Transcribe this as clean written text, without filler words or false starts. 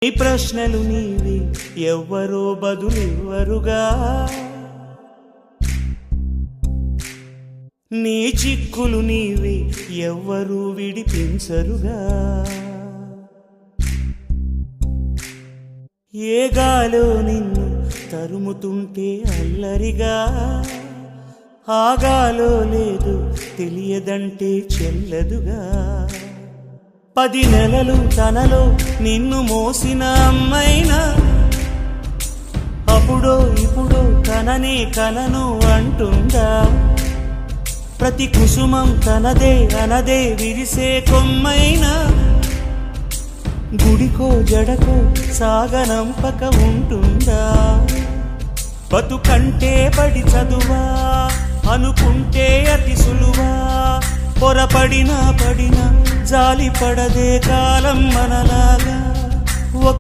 నీ ప్రశ్నలు నీవి ఎవ్వరో బదులెవ్వరుగా, నీ చిక్కులు నీవి ఎవ్వరూ విడిపించరుగా. ఏ గాలో నిన్ను తరుముతుంటే అల్లరిగా, ఆగాలో లేదు తెలియదంటే చెల్లదుగా. 10 నెలలు తనలో నిన్ను మోసిన అమ్మైనా, అప్పుడో ఇప్పుడో తననే కనను అంటుందా. ప్రతి కుసుమం తనదే అనదే విరిసే కొమ్మైనా, గుడికో జడకో సాగనంపక ఉంటుందా. బతుకంటే బడి చదువా అనుకుంటే అతి సులువా, పొరపడినా పడినా జాలి పడదే కాలం మనలాగా.